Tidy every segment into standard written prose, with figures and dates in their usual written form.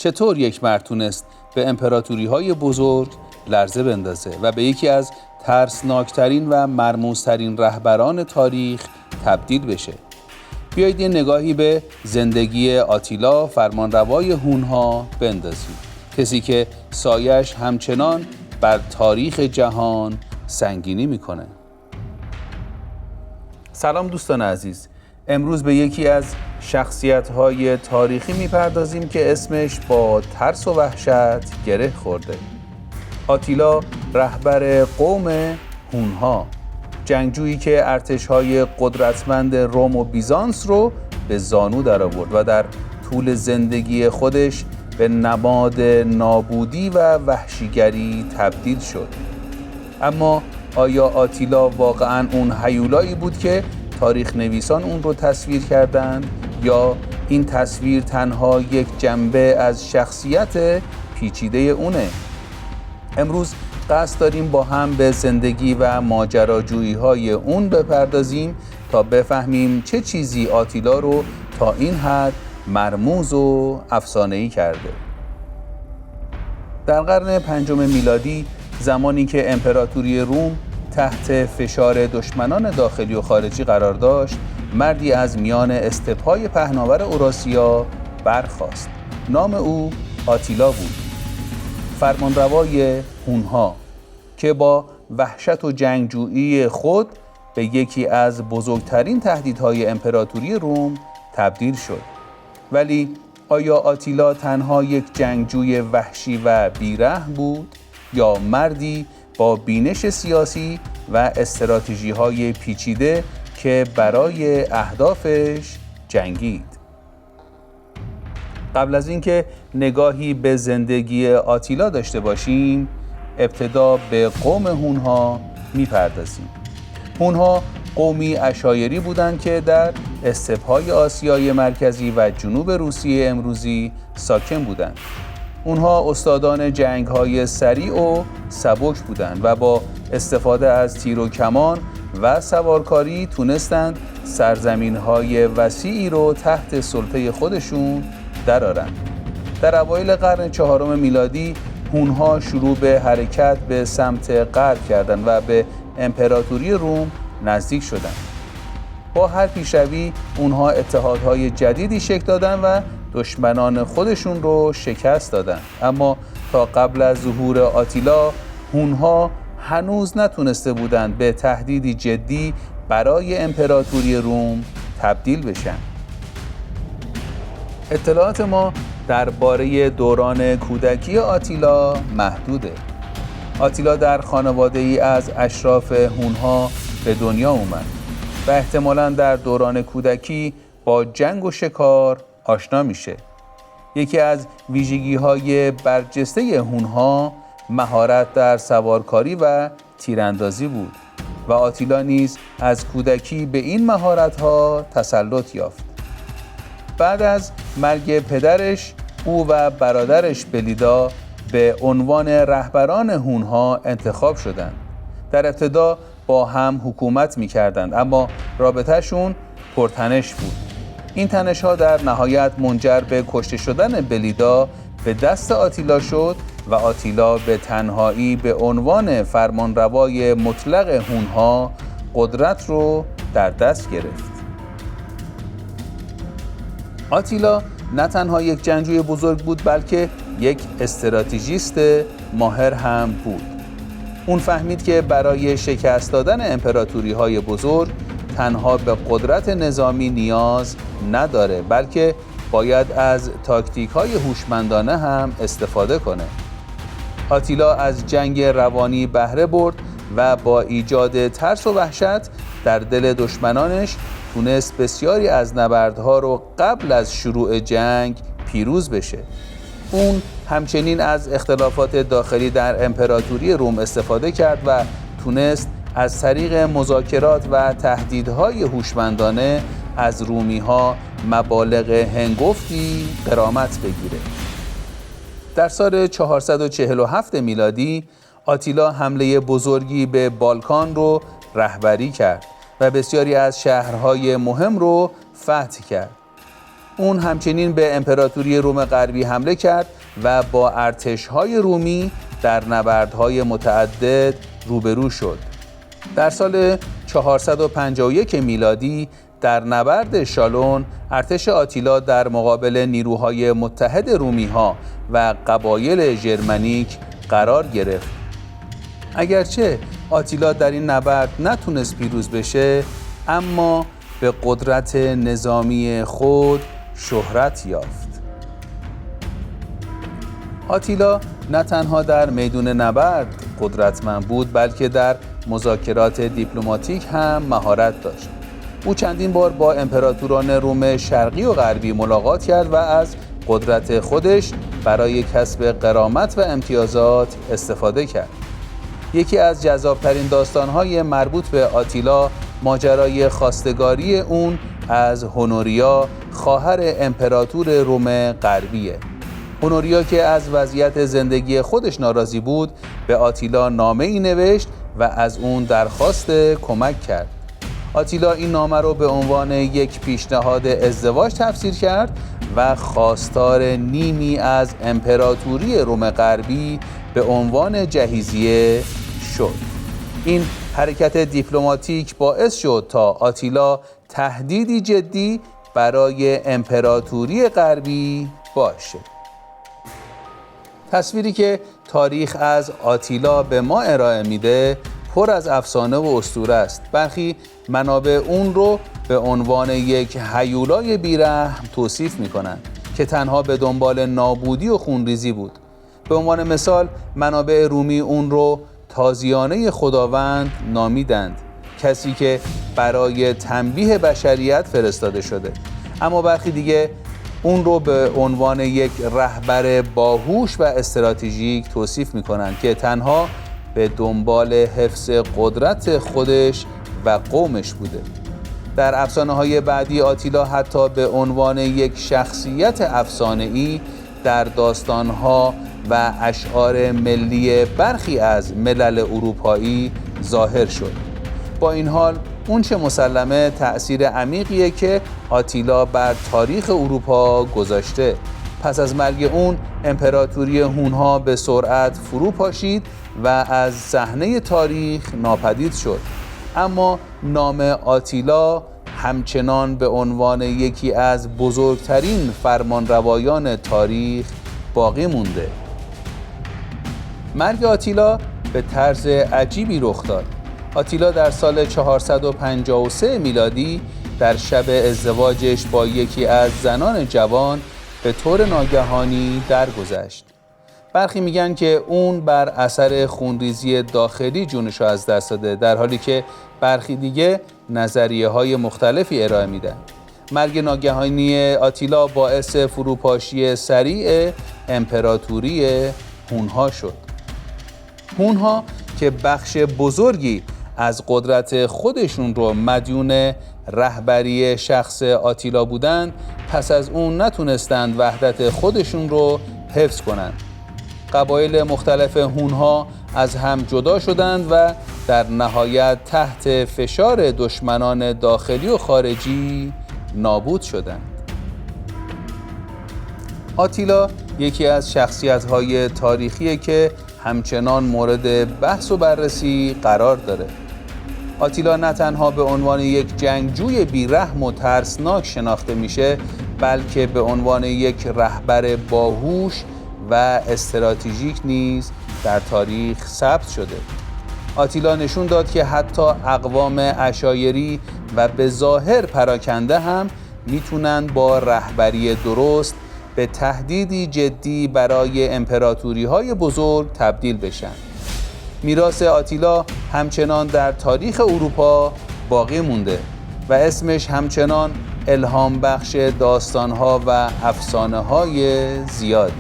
چطور یک مرد تونست به امپراتوری‌های بزرگ لرزه بندازه و به یکی از ترسناکترین و مرموزترین رهبران تاریخ تبدیل بشه؟ بیایید یه نگاهی به زندگی آتیلا، فرمانروای هون‌ها بندازیم. کسی که سایش همچنان بر تاریخ جهان سنگینی میکنه. سلام دوستان عزیز. امروز به یکی از شخصیت‌های تاریخی میپردازیم که اسمش با ترس و وحشت گره خورده. آتیلا، رهبر قوم هون‌ها، جنگجویی که ارتش‌های قدرتمند روم و بیزانس رو به زانو درآورد و در طول زندگی خودش به نماد نابودی و وحشیگری تبدیل شد. اما آیا آتیلا واقعاً اون هیولایی بود که تاریخ نویسان اون رو تصویر کردند، یا این تصویر تنها یک جنبه از شخصیت پیچیده اونه؟ امروز قصد داریم با هم به زندگی و ماجراجویی‌های اون بپردازیم تا بفهمیم چه چیزی آتیلا رو تا این حد مرموز و افسانه‌ای کرده. در قرن پنجم میلادی، زمانی که امپراتوری روم تحت فشار دشمنان داخلی و خارجی قرار داشت، مردی از میان استپ‌های پهناور اوراسیا برخاست. نام او آتیلا بود، فرمانروای هون‌ها که با وحشت و جنگجویی خود به یکی از بزرگترین تهدیدهای امپراتوری روم تبدیل شد. ولی آیا آتیلا تنها یک جنگجوی وحشی و بیرحم بود، یا مردی با بینش سیاسی و استراتژی‌های پیچیده که برای اهدافش جنگید؟ قبل از اینکه نگاهی به زندگی آتیلا داشته باشیم، ابتدا به قوم هون‌ها میپردازیم. هون‌ها قومی عشایری بودند که در استپ‌های آسیای مرکزی و جنوب روسیه امروزی ساکن بودند. اونها استادان جنگ‌های سریع و سبک بودند و با استفاده از تیر و کمان و سوارکاری تونستند سرزمین‌های وسیعی رو تحت سلطه خودشون درآورند. در اوایل قرن چهارم میلادی هون‌ها شروع به حرکت به سمت غرب کردند و به امپراتوری روم نزدیک شدند. با هر پیشروی اونها اتحادهای جدیدی شکل دادن و دشمنان خودشون رو شکست دادن. اما تا قبل از ظهور آتیلا، هون‌ها هنوز نتونسته بودند به تهدیدی جدی برای امپراتوری روم تبدیل بشن. اطلاعات ما درباره دوران کودکی آتیلا محدوده. آتیلا در خانواده‌ای از اشراف هون‌ها به دنیا اومد و احتمالاً در دوران کودکی با جنگ و شکار آشنا میشه. یکی از ویژگی‌های برجسته هون‌ها مهارت در سوارکاری و تیراندازی بود و آتیلا نیز از کودکی به این مهارت‌ها تسلط یافت. بعد از مرگ پدرش، او و برادرش بلیدا به عنوان رهبران هون‌ها انتخاب شدند. در ابتدا با هم حکومت می‌کردند، اما رابطه‌شون پرتنش بود. این تنش‌ها در نهایت منجر به کشته شدن بلیدا به دست آتیلا شد و آتیلا به تنهایی به عنوان فرمانروای مطلق هون‌ها قدرت رو در دست گرفت. آتیلا نه تنها یک جنگجوی بزرگ بود، بلکه یک استراتژیست ماهر هم بود. اون فهمید که برای شکست دادن امپراتوری‌های بزرگ تنها به قدرت نظامی نیاز نداره، بلکه باید از تاکتیک‌های هوشمندانه هم استفاده کنه. آتیلا از جنگ روانی بهره برد و با ایجاد ترس و وحشت در دل دشمنانش تونست بسیاری از نبردها رو قبل از شروع جنگ پیروز بشه. اون همچنین از اختلافات داخلی در امپراتوری روم استفاده کرد و تونست از طریق مذاکرات و تهدیدهای هوشمندانه از رومی‌ها مبالغ هنگفتی غرامت بگیره. در سال 447 میلادی آتیلا حمله بزرگی به بالکان رو رهبری کرد و بسیاری از شهرهای مهم رو فتح کرد. اون همچنین به امپراتوری روم غربی حمله کرد و با ارتش‌های رومی در نبردهای متعدد روبرو شد. در سال 451 میلادی در نبرد شالون ارتش آتیلا در مقابل نیروهای متحد رومی‌ها و قبایل ژرمنیک قرار گرفت. اگرچه آتیلا در این نبرد نتونست پیروز بشه، اما به قدرت نظامی خود شهرت یافت. آتیلا نه تنها در میدون نبرد قدرتمند بود، بلکه در مذاکرات دیپلماتیک هم مهارت داشت. او چندین بار با امپراتوران روم شرقی و غربی ملاقات کرد و از قدرت خودش برای کسب غرامت و امتیازات استفاده کرد. یکی از جذابترین داستان‌های مربوط به آتیلا ماجرای خواستگاری اون از هونوریا، خواهر امپراتور روم غربیه. هونوریا که از وضعیت زندگی خودش ناراضی بود، به آتیلا نامه‌ای نوشت و از اون درخواست کمک کرد. آتیلا این نامه رو به عنوان یک پیشنهاد ازدواج تفسیر کرد و خواستار نیمی از امپراتوری روم غربی به عنوان جهیزیه شد. این حرکت دیپلماتیک باعث شد تا آتیلا تهدیدی جدی برای امپراتوری غربی باشه. تصویری که تاریخ از آتیلا به ما ارائه میده پر از افسانه و اسطوره است. برخی منابع اون رو به عنوان یک هیولای بیرحم توصیف میکنن که تنها به دنبال نابودی و خونریزی بود. به عنوان مثال منابع رومی اون رو تازیانه خداوند نامیدند، کسی که برای تنبیه بشریت فرستاده شده. اما برخی دیگه اون رو به عنوان یک رهبر باهوش و استراتژیک توصیف میکنن که تنها به دنبال حفظ قدرت خودش و قومش بوده. در افسانه‌های بعدی آتیلا حتی به عنوان یک شخصیت افسانه‌ای در داستان‌ها و اشعار ملی برخی از ملل اروپایی ظاهر شد. با این حال اون چه مسلمه تأثیر عمیقیه که آتیلا بر تاریخ اروپا گذاشته. پس از مرگ اون امپراتوری هونها به سرعت فرو پاشید و از صحنه تاریخ ناپدید شد. اما نام آتیلا همچنان به عنوان یکی از بزرگترین فرمانروایان تاریخ باقی مونده. مرگ آتیلا به طرز عجیبی رخ داد. آتیلا در سال 453 میلادی در شب ازدواجش با یکی از زنان جوان به طور ناگهانی درگذشت. برخی میگن که اون بر اثر خونریزی داخلی جونش رو از دست داده، در حالی که برخی دیگه نظریه‌های مختلفی ارائه میدن. مرگ ناگهانی آتیلا باعث فروپاشی سریع امپراتوری هونها شد. هونها که بخش بزرگی از قدرت خودشون رو مدیون رهبری شخص آتیلا بودن، پس از اون نتونستند وحدت خودشون رو حفظ کنند. قبایل مختلف هونها از هم جدا شدند و در نهایت تحت فشار دشمنان داخلی و خارجی نابود شدند. آتیلا یکی از شخصیت‌های تاریخیه که همچنان مورد بحث و بررسی قرار داره. آتیلا نه تنها به عنوان یک جنگجوی بیرحم و ترسناک شناخته میشه، بلکه به عنوان یک رهبر باهوش و استراتژیک نیز در تاریخ ثبت شده. آتیلا نشون داد که حتی اقوام عشایری و به ظاهر پراکنده هم میتونن با رهبری درست به تهدیدی جدی برای امپراتوری‌های بزرگ تبدیل بشن. میراث آتیلا همچنان در تاریخ اروپا باقی مونده و اسمش همچنان الهام بخش داستان‌ها و افسانه‌های زیادیه.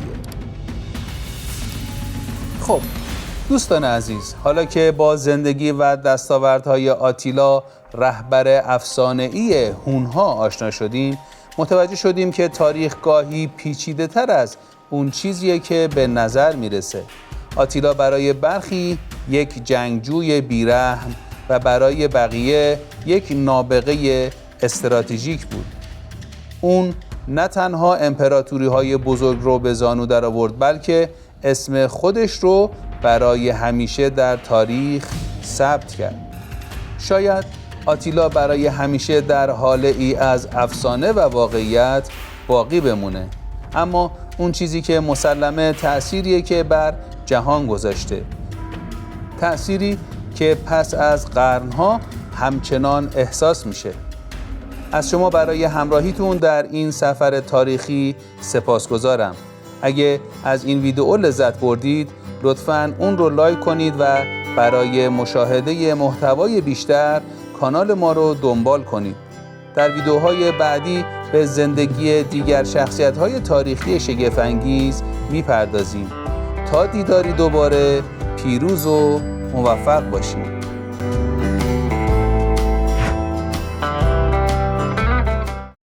خب دوستان عزیز، حالا که با زندگی و دستاوردهای آتیلا رهبر افسانه‌ای هونها آشنا شدیم، متوجه شدیم که تاریخ گاهی پیچیده‌تر از اون چیزیه که به نظر میرسه. آتیلا برای برخی یک جنگجوی بیرحم و برای بقیه یک نابغه استراتژیک بود. اون نه تنها امپراتوری‌های بزرگ رو به زانو در آورد، بلکه اسم خودش رو برای همیشه در تاریخ ثبت کرد. شاید آتیلا برای همیشه در حال ای از افسانه و واقعیت باقی بمونه، اما اون چیزی که مسلمه تأثیریه که بر جهان گذاشته، تأثیری که پس از قرنها همچنان احساس میشه. از شما برای همراهیتون در این سفر تاریخی سپاسگزارم. اگه از این ویدئو لذت بردید لطفاً اون رو لایک کنید و برای مشاهده محتوای بیشتر کانال ما رو دنبال کنید. در ویدئوهای بعدی به زندگی دیگر شخصیت‌های تاریخی شگفت‌انگیز میپردازیم. تا دیداری دوباره، پیروز و موفق باشید.